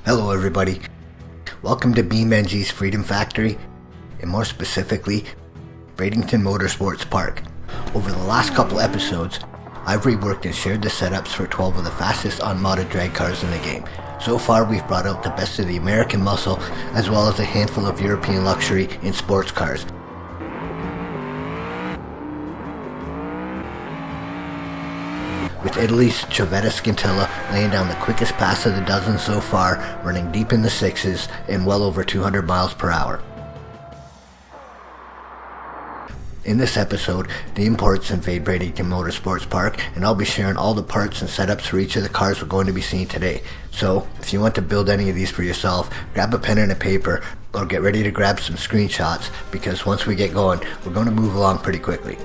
Hello everybody, welcome to BeamNG's Freedom Factory, and more specifically, Bradenton Motorsports Park. Over the last couple episodes, I've reworked and shared the setups for 12 of the fastest unmodded drag cars in the game. So far we've brought out the best of the American muscle, as well as a handful of European luxury and sports cars. With Italy's Cherrier Scintilla laying down the quickest pass of the dozen so far, running deep in the sixes and well over 200 miles per hour. In this episode, the imports invade Bradenton Motorsports Park, and I'll be sharing all the parts and setups for each of the cars we're going to be seeing today. So, if you want to build any of these for yourself, grab a pen and a paper, or get ready to grab some screenshots, because once we get going, we're going to move along pretty quickly.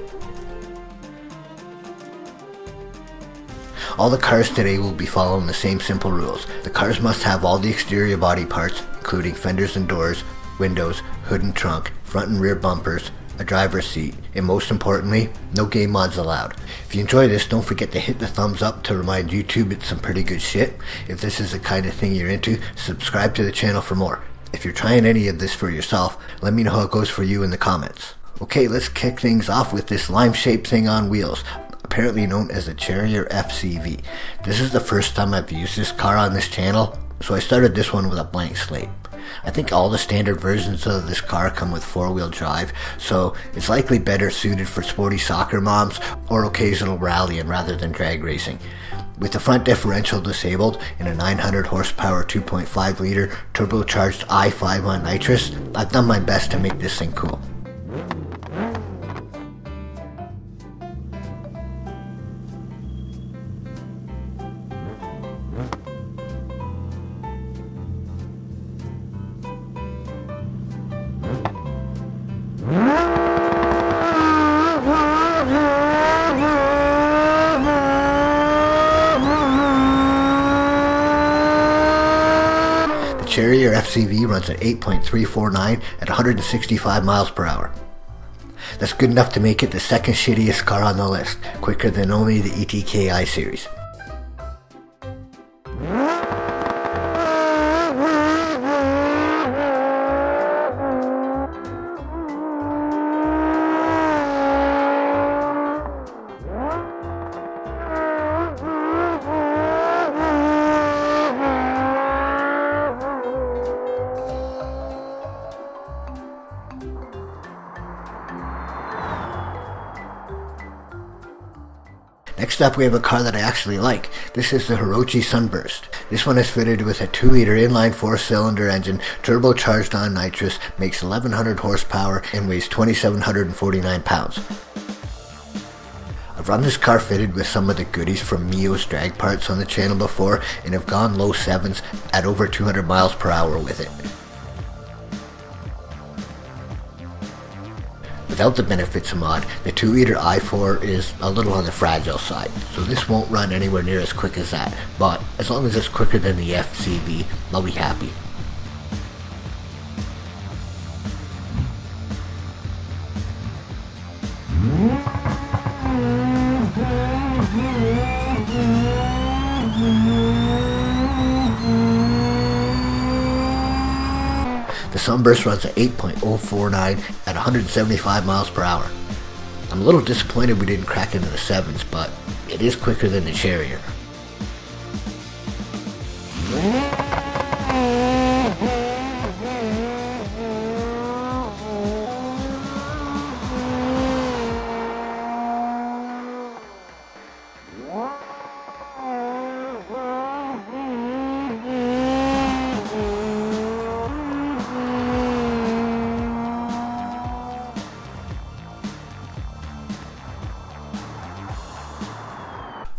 All the cars today will be following the same simple rules. The cars must have all the exterior body parts, including fenders and doors, windows, hood and trunk, front and rear bumpers, a driver's seat, and most importantly, no game mods allowed. If you enjoy this, don't forget to hit the thumbs up to remind YouTube it's some pretty good shit. If this is the kind of thing you're into, subscribe to the channel for more. If you're trying any of this for yourself, let me know how it goes for you in the comments. Okay, let's kick things off with this lime-shaped thing on wheels, apparently known as a Cherrier FCV. This is the first time I've used this car on this channel, so I started this one with a blank slate. I think all the standard versions of this car come with 4-wheel drive, so it's likely better suited for sporty soccer moms or occasional rallying rather than drag racing. With the front differential disabled and a 900 horsepower 2.5 liter turbocharged i5 on nitrous, I've done my best to make this thing cool. Cherrier FCV runs at 8.349 at 165 miles per hour. That's good enough to make it the second shittiest car on the list, quicker than only the ETKI series. Next up we have a car that I actually like. This is the Heroi Sunburst. This one is fitted with a 2-liter inline 4-cylinder engine, turbocharged on nitrous, makes 1100 horsepower, and weighs 2749 pounds. I've run this car fitted with some of the goodies from Mio's drag parts on the channel before, and have gone low 7s at over 200 miles per hour with it. Without the benefits mod, the 2-liter i4 is a little on the fragile side, so this won't run anywhere near as quick as that, but as long as it's quicker than the FCV, I'll be happy. The Sunburst runs at 8.049 at 175 miles per hour. I'm a little disappointed we didn't crack into the 7s, but it is quicker than the Cherrier.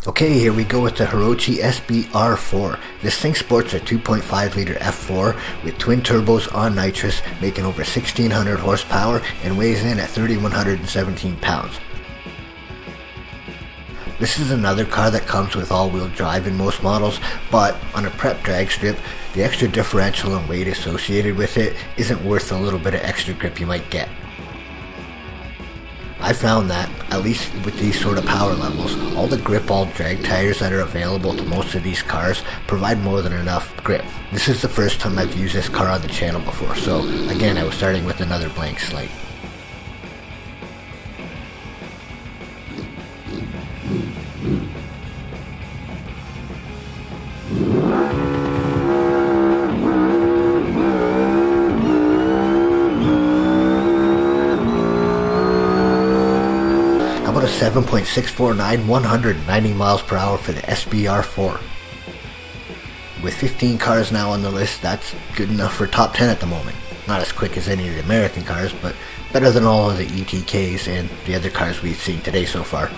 Okay, here we go with the Hirochi SBR4. This thing sports a 2.5 liter F4 with twin turbos on nitrous, making over 1600 horsepower and weighs in at 3117 pounds. This is another car that comes with all-wheel drive in most models, but on a prep drag strip, the extra differential and weight associated with it isn't worth the little bit of extra grip you might get. I found that, at least with these sort of power levels, all the grip all drag tires that are available to most of these cars provide more than enough grip. This is the first time I've used this car on the channel before, so again I was starting with another blank slate. How about a 7.649, 190 miles per hour for the SBR4? With 15 cars now on the list, that's good enough for top 10 at the moment. Not as quick as any of the American cars, but better than all of the ETKs and the other cars we've seen today so far.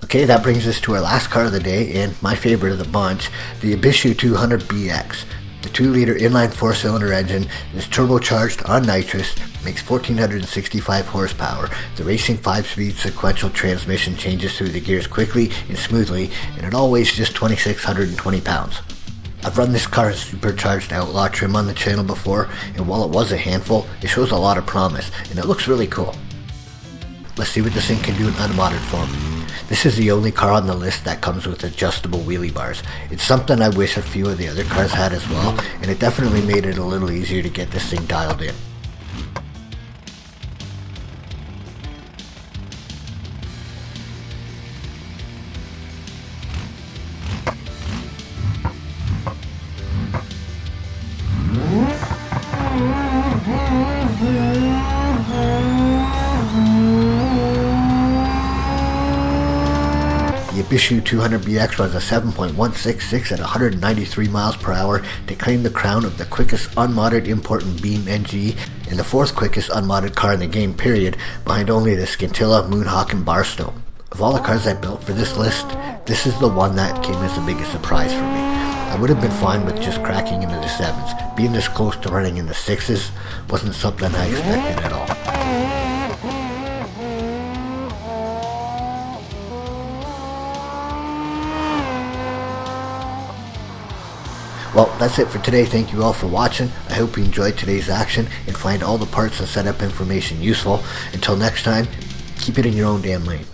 Okay, that brings us to our last car of the day, and my favorite of the bunch, the Ibishu 200BX. The 2-liter inline 4-cylinder engine is turbocharged on nitrous, makes 1465 horsepower. The racing 5-speed sequential transmission changes through the gears quickly and smoothly, and it all weighs just 2,620 pounds. I've run this car's supercharged Outlaw trim on the channel before, and while it was a handful, it shows a lot of promise, and it looks really cool. Let's see what this thing can do in unmodded form. This is the only car on the list that comes with adjustable wheelie bars. It's something I wish a few of the other cars had as well, and it definitely made it a little easier to get this thing dialed in. The Ibishu 200BX runs a 7.166 at 193 miles per hour to claim the crown of the quickest unmodded import in BeamNG and the 4th quickest unmodded car in the game period, behind only the Scintilla, Moonhawk, and Barstow. Of all the cars I built for this list, this is the one that came as the biggest surprise for me. I would have been fine with just cracking into the 7s. Being this close to running in the 6s wasn't something I expected at all. Well, that's it for today. Thank you all for watching. I hope you enjoyed today's action and find all the parts and setup information useful. Until next time, keep it in your own damn lane.